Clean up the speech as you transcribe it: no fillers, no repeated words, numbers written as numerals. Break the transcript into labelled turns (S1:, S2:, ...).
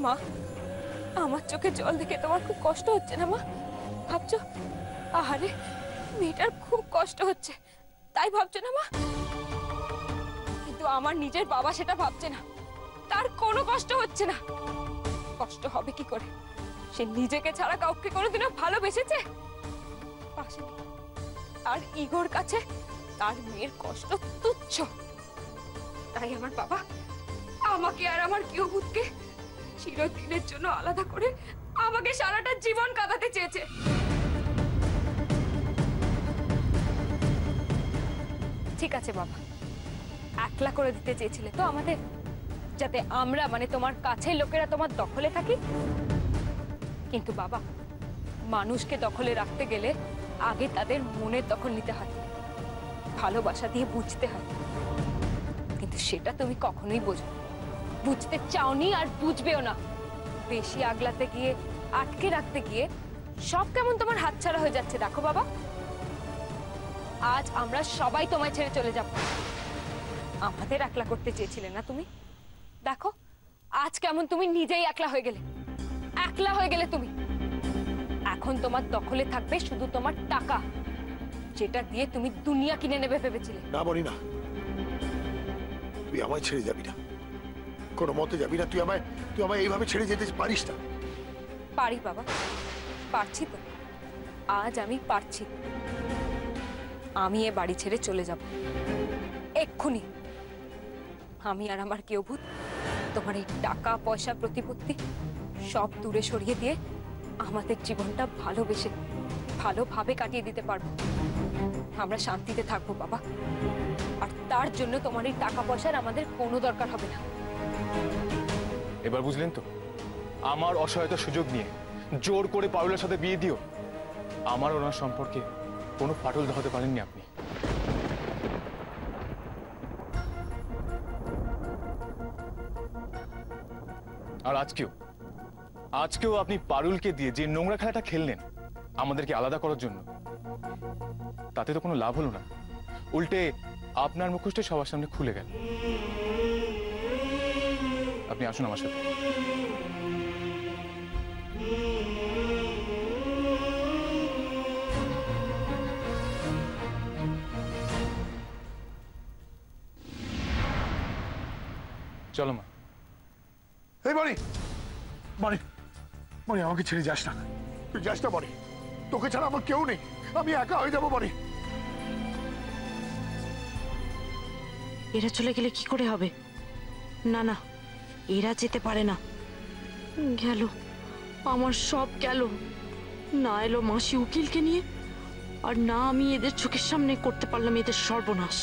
S1: মা, আমার চোখে জল দেখে তোমার খুব কষ্ট হচ্ছে না মা? ভাবছো আহারে মেয়েটার খুব কষ্ট হচ্ছে, তাই ভাবছো না মা? কিন্তু আমার নিজের বাবা সেটা ভাবছে না, তার কোনো কষ্ট হচ্ছে না। কষ্ট হবে কি করে? সে নিজেকে ছাড়া কাউকে কোনোদিনও ভালোবেসেছে? পাশে নেই। আর ইগোর কাছে তার মেয়ের কষ্ট তুচ্ছ। তাই আমার বাবা আমাকে আর আমার গৃহভূতকে চিরদিনের জন্য আলাদা করে আমাকে সারাটা জীবন কাটাতে চেয়েছে। ঠিক আছে বাবা, একলা করে দিতে চেয়েছিলে তো আমাদের, যাতে আমরা মানে তোমার কাছের লোকেরা তোমার দখলে থাকি। কিন্তু বাবা, মানুষকে দখলে রাখতে গেলে আগে তাদের মনের দখল নিতে হয়, ভালোবাসা দিয়ে বুঝতে হয়। কিন্তু সেটা তুমি কখনোই বোঝো, বুঝতে চাওনি আর বুঝবেও না। বেশি আগলাতে গিয়ে, আটকে রাখতে গিয়ে সব কেমন তোমার হাতছাড়া হয়ে যাচ্ছে। দেখো বাবা, আজ আমরা সবাই তোমায় ছেড়ে চলে যাব। আমাদের একলা করতে চেয়েছিলে না তুমি? দেখো আজ কেমন তুমি নিজেই একলা হয়ে গেলে। একলা হয়ে গেলে তুমি। এখন তোমার দখলে থাকবে শুধু তোমার টাকা, যেটা দিয়ে তুমি দুনিয়া কিনে নেবে ভেবেছিলে।
S2: না বলি না, তুই আমায় ছেড়ে যাবি না, কোনো মতে যাবি না। তুই আমায় এইভাবে ছেড়ে যেতে পারিস না।
S1: পারি বাবা, পারছি তো। আজ আমি পারছি। আমি এ বাড়ি ছেড়ে চলে যাব এক্ষুনি। আমি আর আমার গৃহভূত তোমার এই টাকা পয়সা প্রতিপত্তি সব দূরে সরিয়ে দিয়ে আমাদের জীবনটা ভালোবেসে ভালোভাবে কাটিয়ে দিতে পারবো। আমরা শান্তিতে থাকবো বাবা। আর তার জন্য তোমার এই টাকা পয়সার আমাদের কোনো দরকার হবে না।
S3: এবার বুঝলেন তো? আমার অসহায়তার সুযোগ নিয়ে জোর করে পারুলের সাথে বিয়ে দিও। আমার ওনার সম্পর্কে কোনো ফাটল ধরাতে পারেননি আপনি। আর আজকেও আপনি পারুলকে দিয়ে যে নোংরা খেলাটা খেললেন আমাদেরকে আলাদা করার জন্য, তাতে তো কোনো লাভ হলো না। উল্টে আপনার মুখোশটা সবার সামনে খুলে গেল। আপনি আসুন আমার সাথে। চলো মা।
S2: এই মনি, মনি, মনি, আমাকে ছেড়ে যাস না। তুই যাস না মনি, তোকে ছাড়া আমার কেউ নেই। আমি একা হয়ে যাবো মনি।
S4: এরা চলে গেলে কি করে হবে? না না, এরা যেতে পারে না। গেল, আমার সব গেল। না এলো মাসি উকিলকে নিয়ে, আর না আমি এদের চোখের সামনে করতে পারলাম এদের সর্বনাশ।